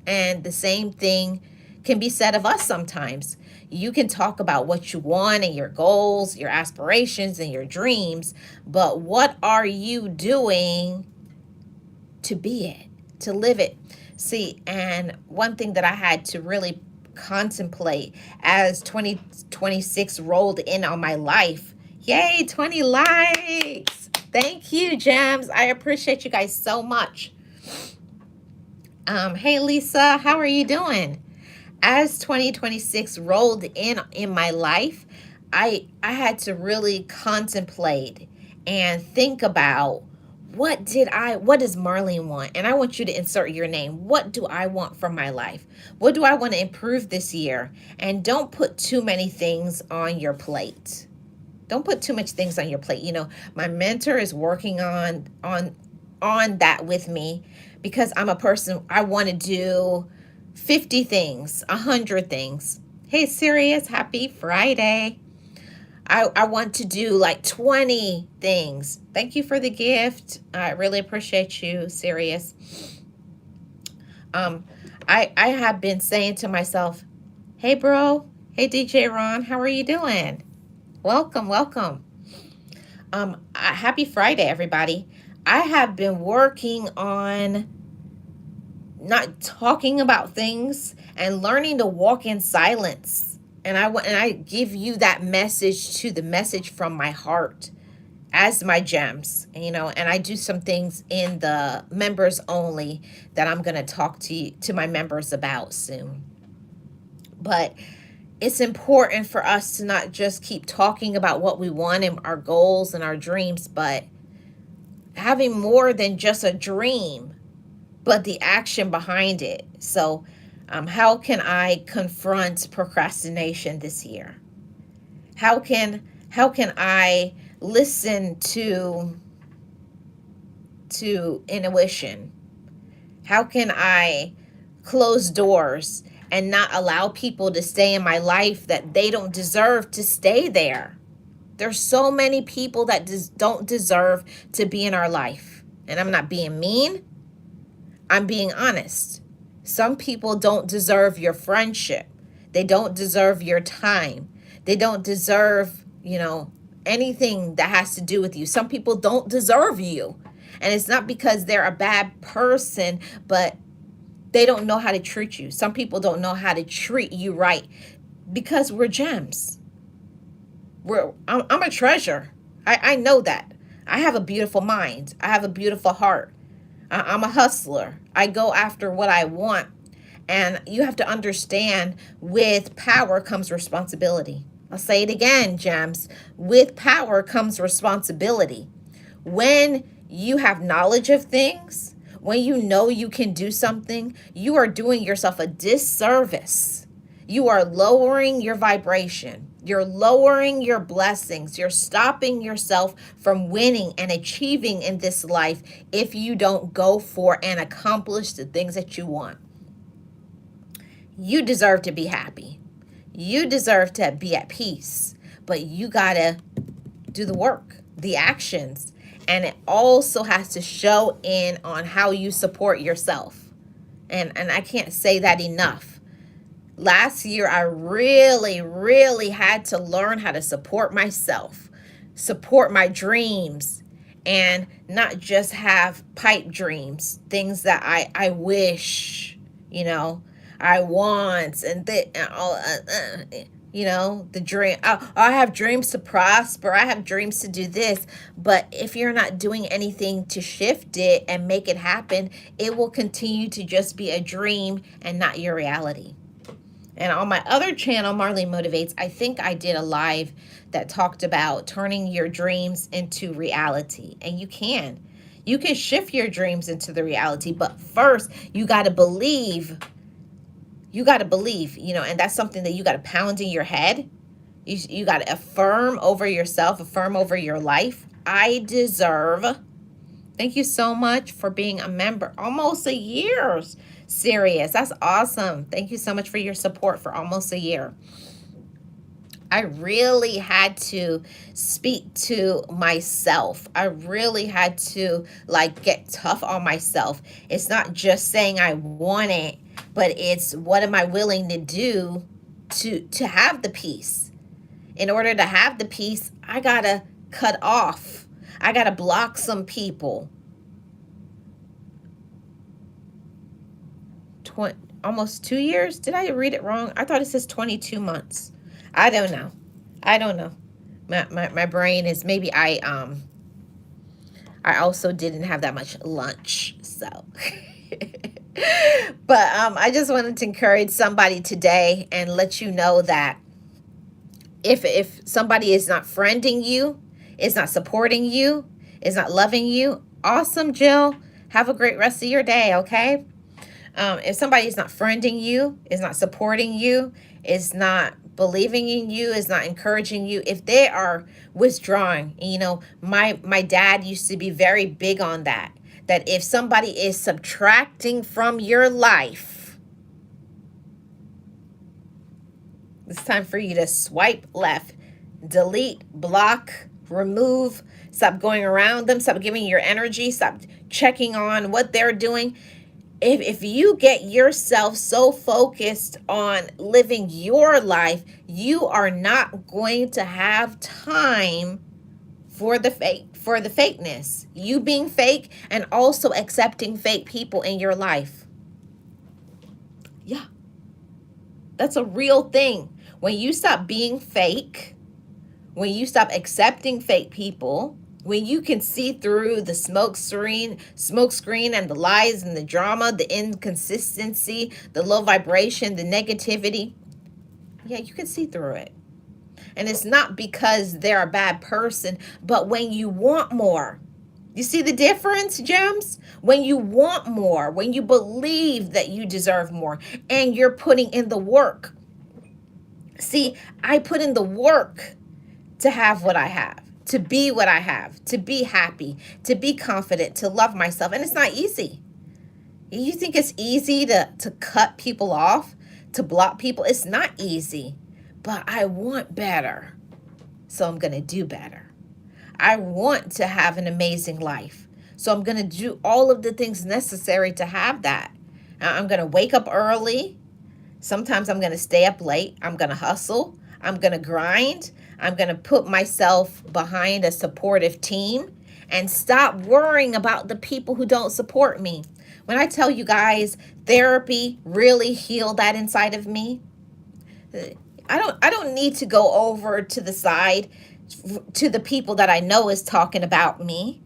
S1: And the same thing can be said of us sometimes. You can talk about what you want and your goals, your aspirations, and your dreams, but what are you doing to be it, to live it? See, and one thing that I had to really contemplate as 2026 rolled in on my life. Yay, 20 likes. Thank you, Gems. I appreciate you guys so much. Hey, Lisa, how are you doing? As 2026 rolled in my life, I had to really contemplate and think about what does Marlene want? And I want you to insert your name. What do I want from my life? What do I want to improve this year? And don't put too many things on your plate. Don't put too much things on your plate. You know, my mentor is working on that with me, because I'm a person, I want to do 50 things, 100 things. Hey, Sirius, happy Friday. I want to do like 20 things. Thank you for the gift. I really appreciate you, Sirius. I have been saying to myself, hey, bro. Hey, DJ Ron, how are you doing? Welcome, welcome. Happy Friday, everybody. I have been working on not talking about things and learning to walk in silence. And I give you that message, to the message from my heart as my gems, you know, and I do some things in the members only that I'm going to talk to my members about soon. But it's important for us to not just keep talking about what we want and our goals and our dreams, but having more than just a dream, but the action behind it. So, how can I confront procrastination this year? How can I listen to intuition? How can I close doors and not allow people to stay in my life that they don't deserve to stay there? There's so many people that don't deserve to be in our life. And I'm not being mean. I'm being honest. Some people don't deserve your friendship. They don't deserve your time. They don't deserve, you know, anything that has to do with you. Some people don't deserve you. And it's not because they're a bad person, but they don't know how to treat you. Some people don't know how to treat you right, because we're gems. I'm a treasure. I know that. I have a beautiful mind. I have a beautiful heart. I'm a hustler. I go after what I want. And you have to understand, with power comes responsibility. I'll say it again, gems. With power comes responsibility. When you have knowledge of things, when you know you can do something, you are doing yourself a disservice. You are lowering your vibration. You're lowering your blessings. You're stopping yourself from winning and achieving in this life if you don't go for and accomplish the things that you want. You deserve to be happy. You deserve to be at peace. But you got to do the work, the actions. And it also has to show in on how you support yourself. And I can't say that enough. Last year, I really had to learn how to support myself, support my dreams, and not just have pipe dreams, things that I wish, you know, I want, and you know, the dream. I have dreams to prosper. I have dreams to do this. But if you're not doing anything to shift it and make it happen, it will continue to just be a dream and not your reality. And on my other channel, Marlene Motivates, I think I did a live that talked about turning your dreams into reality. And you can. You can shift your dreams into the reality. But first, you got to believe. You got to believe, you know, and that's something that you got to pound in your head. You got to affirm over yourself, affirm over your life. I deserve. Thank you so much for being a member. Almost a year. Serious. That's awesome. Thank you so much for your support for almost a year. I really had to speak to myself. I really had to like get tough on myself. It's not just saying I want it, but it's what am I willing to do to have the peace. In order to have the peace, I got to cut off. I got to block some people. 20, almost 2 years. Did I read it wrong? I thought it says 22 months. I don't know. I don't know. My brain is maybe I also didn't have that much lunch. So but I just wanted to encourage somebody today and let you know that if somebody is not friending you, is not supporting you, is not loving you, awesome, Jill. Have a great rest of your day, okay? If somebody is not friending you, is not supporting you, is not believing in you, is not encouraging you, if they are withdrawing, my dad used to be very big on that. That if somebody is subtracting from your life, it's time for you to swipe left, delete, block, remove, stop going around them, stop giving your energy, stop checking on what they're doing. If you get yourself so focused on living your life, you are not going to have time for the fakeness. You being fake and also accepting fake people in your life. Yeah. That's a real thing. When you stop being fake, when you stop accepting fake people, when you can see through the smoke screen and the lies and the drama, the inconsistency, the low vibration, the negativity, yeah, you can see through it. And it's not because they're a bad person, but when you want more. You see the difference, gems? When you want more, when you believe that you deserve more, and you're putting in the work. See, I put in the work to have what I have, to be what I have, to be happy, to be confident, to love myself. And it's not easy. You think it's easy to cut people off, to block people? It's not easy. But I want better, so I'm going to do better. I want to have an amazing life, so I'm going to do all of the things necessary to have that. I'm going to wake up early. Sometimes I'm going to stay up late. I'm going to hustle. I'm going to grind. I'm going to put myself behind a supportive team and stop worrying about the people who don't support me. When I tell you guys, therapy really healed that inside of me. I don't need to go over to the side to the people that I know is talking about me,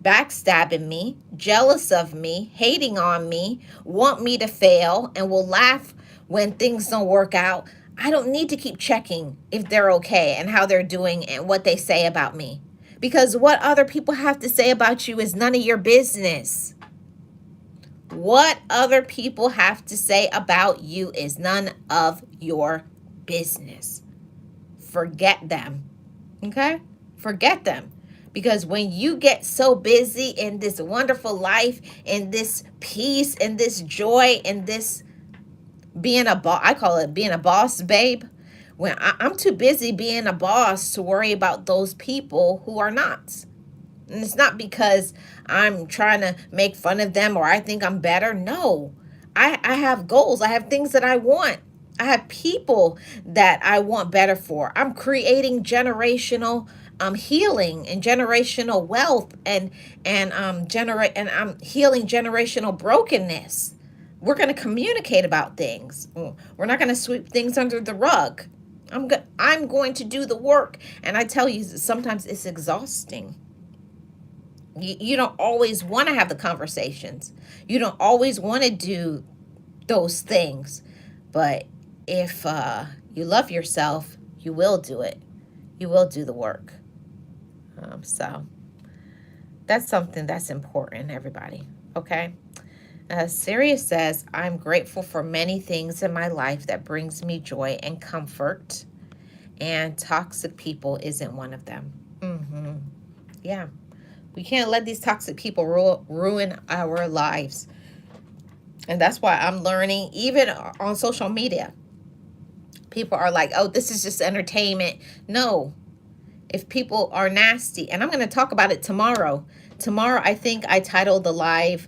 S1: backstabbing me, jealous of me, hating on me, want me to fail, and will laugh when things don't work out. I don't need to keep checking if they're okay and how they're doing and what they say about me. Because what other people have to say about you is none of your business. What other people have to say about you is none of your business. Forget them. Okay? Forget them. Because when you get so busy in this wonderful life, in this peace, in this joy, in this being a boss, I call it being a boss, babe. When I'm too busy being a boss to worry about those people who are not. And it's not because I'm trying to make fun of them or I think I'm better. No, I have goals. I have things that I want. I have people that I want better for. I'm creating generational healing and generational wealth and I'm healing generational brokenness. We're going to communicate about things. We're not going to sweep things under the rug. I'm going to do the work. And I tell you, sometimes it's exhausting. You don't always want to have the conversations. You don't always want to do those things. But if you love yourself, you will do it. You will do the work. So that's something that's important, everybody. Okay? Sirius says, I'm grateful for many things in my life that brings me joy and comfort. And toxic people isn't one of them. Yeah. We can't let these toxic people ruin our lives. And that's why I'm learning, even on social media. People are like, oh, this is just entertainment. No, if people are nasty, and I'm going to talk about it tomorrow. Tomorrow, I think I titled the live,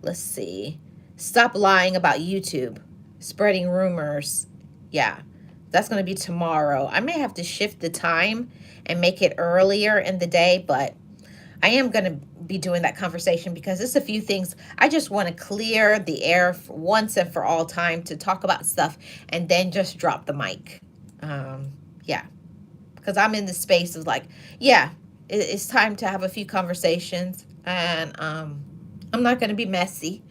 S1: let's see, stop lying about YouTube, spreading rumors. Yeah, that's going to be tomorrow. I may have to shift the time and make it earlier in the day, but I am going to be doing that conversation because there's a few things I just want to clear the air for once and for all time to talk about stuff and then just drop the mic. Yeah, because I'm in the space of like, yeah, it's time to have a few conversations, and I'm not going to be messy.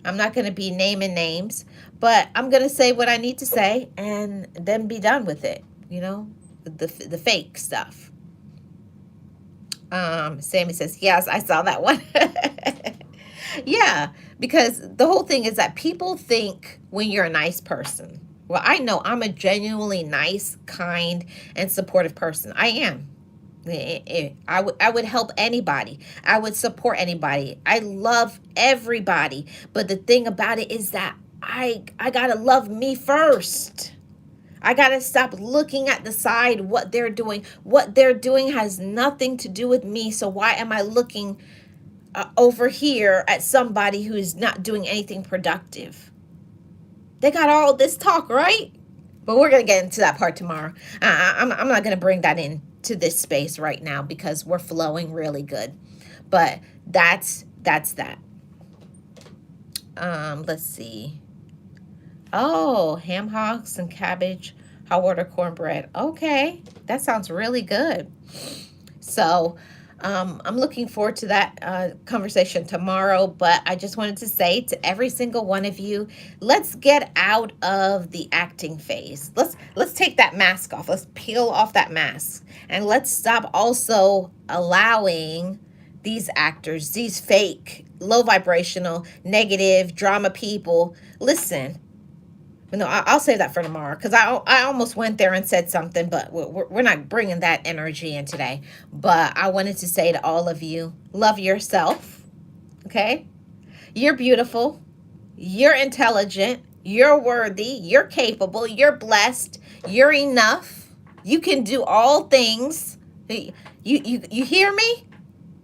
S1: I'm not going to be naming names, but I'm going to say what I need to say and then be done with it. You know, the fake stuff. Sammy says, yes, I saw that one. Yeah, because the whole thing is that people think when you're a nice person. Well, I know I'm a genuinely nice, kind, and supportive person. I am. I would help anybody. I would support anybody. I love everybody. But the thing about it is that I gotta love me first. I got to stop looking at the side, what they're doing. What they're doing has nothing to do with me. So why am I looking over here at somebody who is not doing anything productive? They got all this talk, right? But we're going to get into that part tomorrow. I'm not going to bring that into this space right now because we're flowing really good. But that's that. Let's see. Oh, ham hocks and cabbage, hot water cornbread. Okay, that sounds really good. So I'm looking forward to that conversation tomorrow. But I just wanted to say to every single one of you, let's get out of the acting phase. Let's take that mask off. Let's peel off that mask, and let's stop also allowing these actors, these fake, low vibrational, negative drama people. Listen. No, I'll save that for tomorrow because I almost went there and said something, but we're not bringing that energy in today. But I wanted to say to all of you, love yourself, okay? You're beautiful. You're intelligent. You're worthy. You're capable. You're blessed. You're enough. You can do all things. You hear me?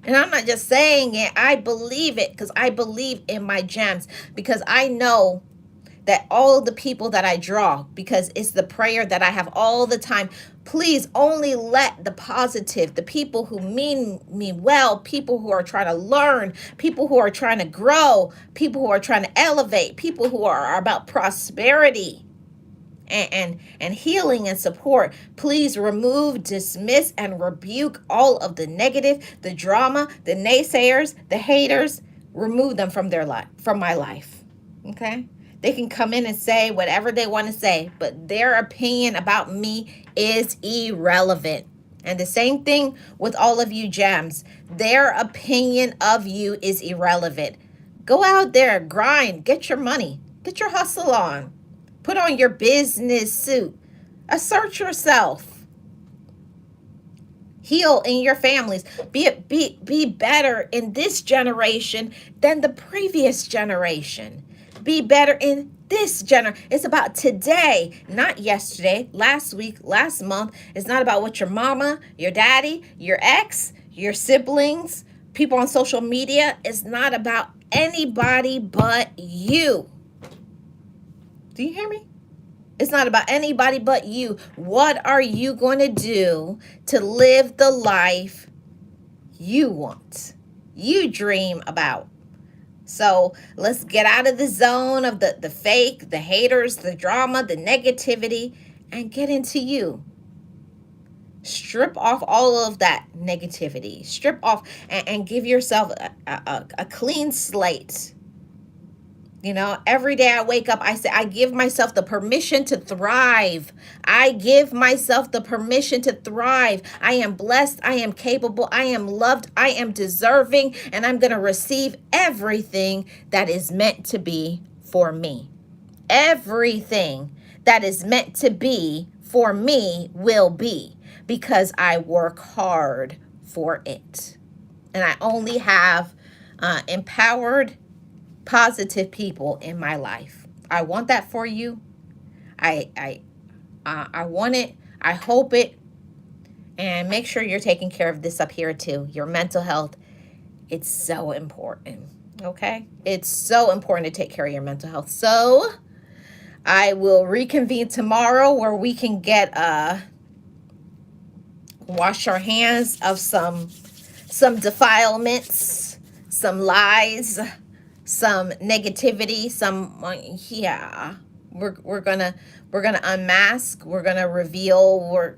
S1: And I'm not just saying it. I believe it because I believe in my gems because I know that all the people that I draw, because it's the prayer that I have all the time, please only let the positive, the people who mean me well, people who are trying to learn, people who are trying to grow, people who are trying to elevate, people who are about prosperity and healing and support, please remove, dismiss, and rebuke all of the negative, the drama, the naysayers, the haters. Remove them from their life, from my life. Okay? They can come in and say whatever they want to say, but their opinion about me is irrelevant. And the same thing with all of you gems. Their opinion of you is irrelevant. Go out there, grind, get your money, get your hustle on. Put on your business suit. Assert yourself. Heal in your families. Be better in this generation than the previous generation. Be better in this generation. It's about today, not yesterday, last week, last month. It's not about what your mama, your daddy, your ex, your siblings, people on social media. It's not about anybody but you. Do you hear me? It's not about anybody but you. What are you going to do to live the life you want, you dream about? So let's get out of the zone of the fake, the haters, the drama, the negativity, and get into you. Strip off all of that negativity. Strip off and give yourself a clean slate. You know, every day I wake up, I say, I give myself the permission to thrive. I give myself the permission to thrive. I am blessed. I am capable. I am loved. I am deserving. And I'm going to receive everything that is meant to be for me. Everything that is meant to be for me will be because I work hard for it. And I only have empowered, positive people in my life. I want that for you. I want it. I hope it. And make sure you're taking care of this up here too. Your mental health. It's so important. Okay? It's so important to take care of your mental health. So I will reconvene tomorrow where we can get wash our hands of some defilements, some lies, some negativity, some yeah. We're gonna unmask, we're gonna reveal,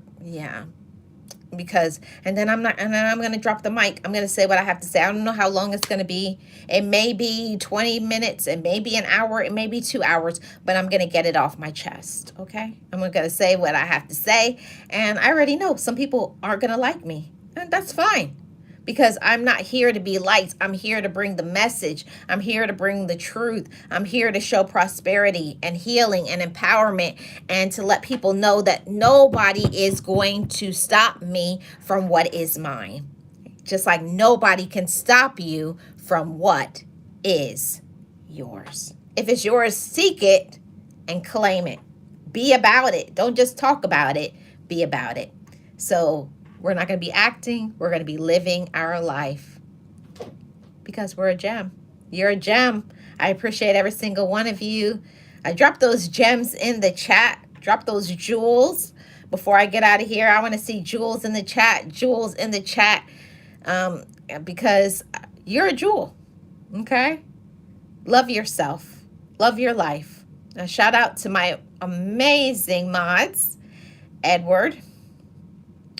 S1: because and then I'm gonna drop the mic. I'm gonna say what I have to say. I don't know how long it's gonna be. It may be 20 minutes, it may be an hour, it may be 2 hours, but I'm gonna get it off my chest. Okay, I'm gonna say what I have to say, and I already know some people aren't gonna like me, and that's fine, because I'm not here to be liked. I'm here to bring the message. I'm here to bring the truth. I'm here to show prosperity and healing and empowerment, and to let people know that nobody is going to stop me from what is mine. Just like nobody can stop you from what is yours. If it's yours, seek it and claim it. Be about it. Don't just talk about it. Be about it. So we're not going to be acting. We're going to be living our life, because we're a gem. You're a gem. I appreciate every single one of you. I dropped those gems in the chat. Drop those jewels before I get out of here. I want to see jewels in the chat. Jewels in the chat. Because you're a jewel. Okay? Love yourself. Love your life. Now, shout out to my amazing mods. Edward.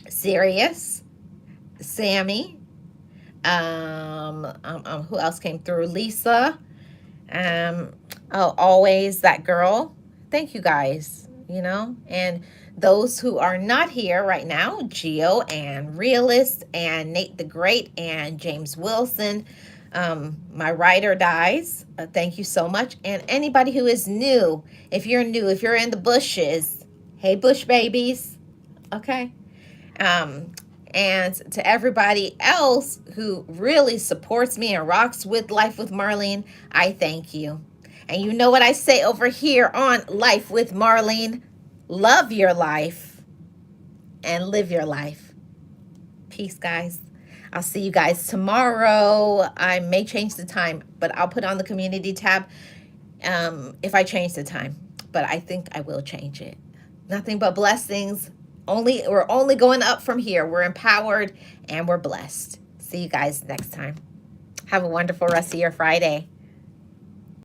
S1: Sirius, Sammy, who else came through? Lisa, always that girl. Thank you guys, and those who are not here right now, Geo and Realist and Nate the Great and James Wilson, my writer dies. Thank you so much. And anybody who is new, if you're new, if you're in the bushes, hey, bush babies, okay? And to everybody else who really supports me and rocks with Life with Marlene, I thank you. And you know what I say over here on Life with Marlene? Love your life and live your life. Peace, guys. I'll see you guys tomorrow. I may change the time, but I'll put on the community tab if I change the time. But I think I will change it. Nothing but blessings. We're only going up from here. We're empowered and we're blessed. See you guys next time. Have a wonderful rest of your Friday.